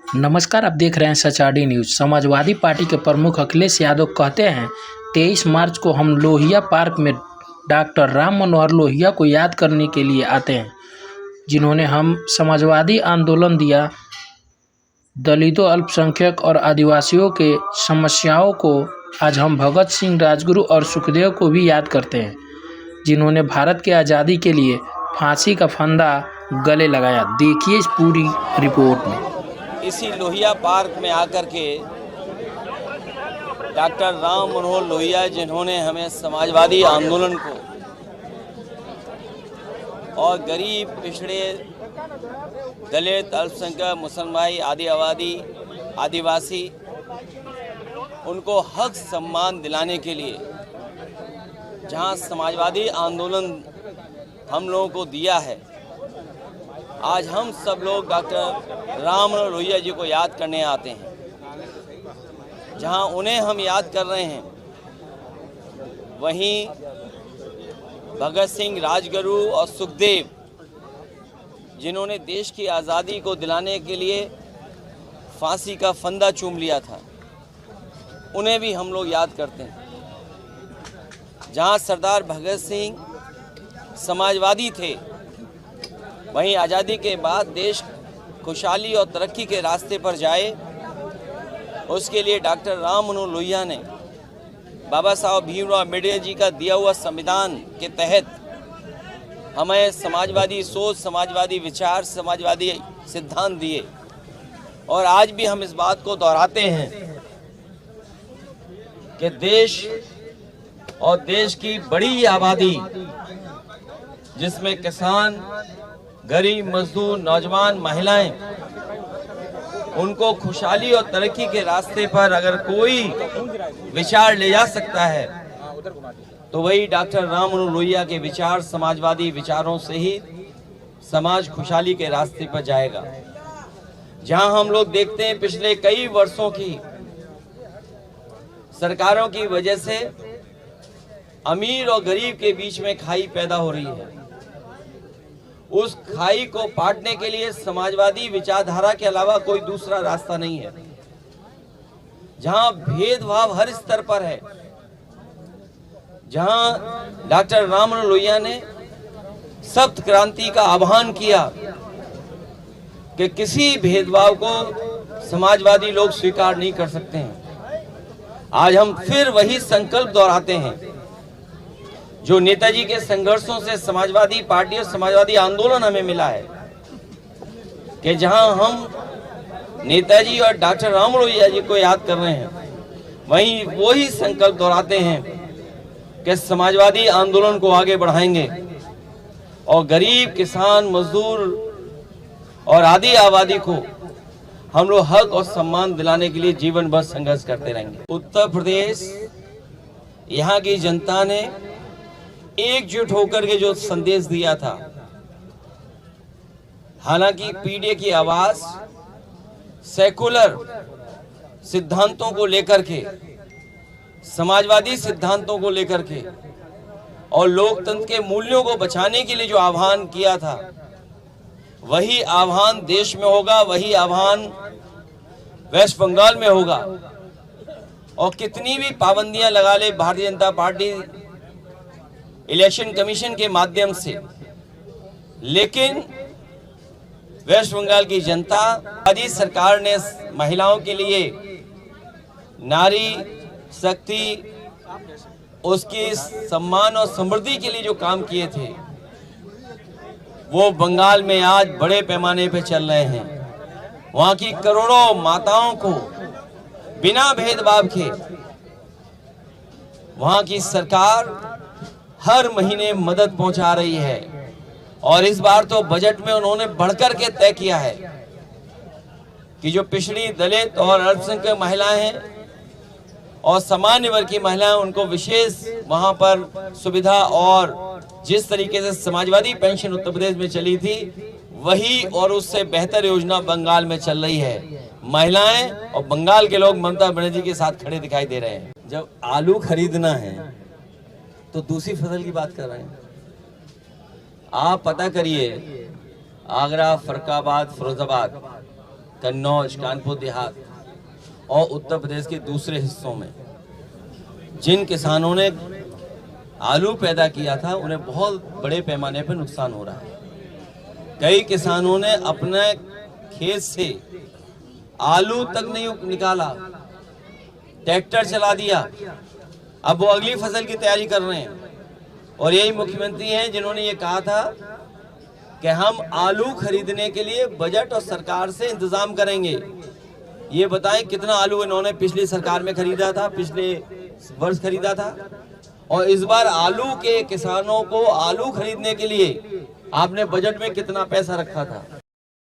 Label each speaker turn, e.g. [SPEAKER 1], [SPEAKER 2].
[SPEAKER 1] नमस्कार, आप देख रहे हैं सचाडी न्यूज। समाजवादी पार्टी के प्रमुख अखिलेश यादव कहते हैं 23 मार्च को हम लोहिया पार्क में डॉक्टर राम मनोहर लोहिया को याद करने के लिए आते हैं, जिन्होंने हम समाजवादी आंदोलन दिया। दलितों, अल्पसंख्यक और आदिवासियों के समस्याओं को आज हम भगत सिंह, राजगुरु और सुखदेव को भी याद करते हैं, जिन्होंने भारत की आज़ादी के लिए फांसी का फंदा गले लगाया। देखिए इस पूरी रिपोर्ट में।
[SPEAKER 2] इसी लोहिया पार्क में आकर के डॉक्टर राम मनोहर लोहिया, जिन्होंने हमें समाजवादी आंदोलन को और गरीब, पिछड़े, दलित, अल्पसंख्यक, मुसलमान, आदिवासी उनको हक सम्मान दिलाने के लिए जहां समाजवादी आंदोलन हम लोगों को दिया है, आज हम सब लोग डॉक्टर राम मनोहर लोहिया जी को याद करने आते हैं। जहां उन्हें हम याद कर रहे हैं, वहीं भगत सिंह, राजगुरु और सुखदेव, जिन्होंने देश की आज़ादी को दिलाने के लिए फांसी का फंदा चूम लिया था, उन्हें भी हम लोग याद करते हैं। जहां सरदार भगत सिंह समाजवादी थे, वहीं आज़ादी के बाद देश खुशहाली और तरक्की के रास्ते पर जाए, उसके लिए डॉक्टर राम मनोहर लोहिया ने बाबा साहब भीमराव अम्बेडकर जी का दिया हुआ संविधान के तहत हमें समाजवादी सोच, समाजवादी विचार, समाजवादी सिद्धांत दिए। और आज भी हम इस बात को दोहराते हैं कि देश और देश की बड़ी आबादी, जिसमें किसान, गरीब, मजदूर, नौजवान, महिलाएं, उनको खुशहाली और तरक्की के रास्ते पर अगर कोई विचार ले जा सकता है तो वही डॉक्टर राम मनोहर लोहिया के विचार, समाजवादी विचारों से ही समाज खुशहाली के रास्ते पर जाएगा। जहां हम लोग देखते हैं पिछले कई वर्षों की सरकारों की वजह से अमीर और गरीब के बीच में खाई पैदा हो रही है। उस खाई को पाटने के लिए समाजवादी विचारधारा के अलावा कोई दूसरा रास्ता नहीं है। जहां भेदभाव हर स्तर पर है, जहां डॉक्टर राम मनोहर लोहिया ने सप्त क्रांति का आह्वान किया कि किसी भेदभाव को समाजवादी लोग स्वीकार नहीं कर सकते हैं। आज हम फिर वही संकल्प दोहराते हैं जो नेताजी के संघर्षों से समाजवादी पार्टी और समाजवादी आंदोलन हमें मिला है, कि जहां हम नेताजी और डॉक्टर राम मनोहर लोहिया जी को याद कर रहे हैं, वहीं वही संकल्प दोहराते हैं कि समाजवादी आंदोलन को आगे बढ़ाएंगे और गरीब, किसान, मजदूर और आदि आबादी को हम लोग हक और सम्मान दिलाने के लिए जीवन भर संघर्ष करते रहेंगे। उत्तर प्रदेश, यहाँ की जनता ने एकजुट होकर के जो संदेश दिया था, हालांकि पीडीए की आवाज सेकुलर सिद्धांतों को लेकर के, समाजवादी सिद्धांतों को लेकर के और लोकतंत्र के मूल्यों को बचाने के लिए जो आह्वान किया था, वही आह्वान देश में होगा, वही आह्वान वेस्ट बंगाल में होगा। और कितनी भी पाबंदियां लगा ले Bharatiya Janata party election commission के माध्यम से, लेकिन वेस्ट बंगाल की जनता, आदि सरकार ने महिलाओं के लिए नारी शक्ति, उसकी सम्मान और समृद्धि के लिए जो काम किए थे, वो बंगाल में आज बड़े पैमाने पे चल रहे हैं। वहां की करोड़ों माताओं को बिना भेदभाव के वहां की सरकार हर महीने मदद पहुंचा रही है। और इस बार तो बजट में उन्होंने बढ़कर के तय किया है कि जो पिछड़ी, दलित और अल्पसंख्यक महिलाएं हैं और सामान्य वर्ग की महिलाएं, उनको विशेष वहां पर सुविधा, और जिस तरीके से समाजवादी पेंशन उत्तर प्रदेश में चली थी, वही और उससे बेहतर योजना बंगाल में चल रही है। महिलाएं और बंगाल के लोग ममता बनर्जी के साथ खड़े दिखाई दे रहे हैं। जब आलू खरीदना है तो दूसरी फसल की बात कर रहे हैं। आप पता करिए, आगरा, फरुखाबाद, फिरोजाबाद कन्नौज, कानपुर देहात और उत्तर प्रदेश के दूसरे हिस्सों में जिन किसानों ने आलू पैदा किया था उन्हें बहुत बड़े पैमाने पर नुकसान हो रहा है। कई किसानों ने अपने खेत से आलू तक नहीं निकाला, ट्रैक्टर चला दिया, अब वो अगली फसल की तैयारी कर रहे हैं। और यही मुख्यमंत्री हैं जिन्होंने ये कहा था कि हम आलू खरीदने के लिए बजट और सरकार से इंतजाम करेंगे। ये बताएं कितना आलू इन्होंने पिछली सरकार में खरीदा था, पिछले वर्ष खरीदा था, और इस बार आलू के किसानों को आलू खरीदने के लिए आपने बजट में कितना पैसा रखा था।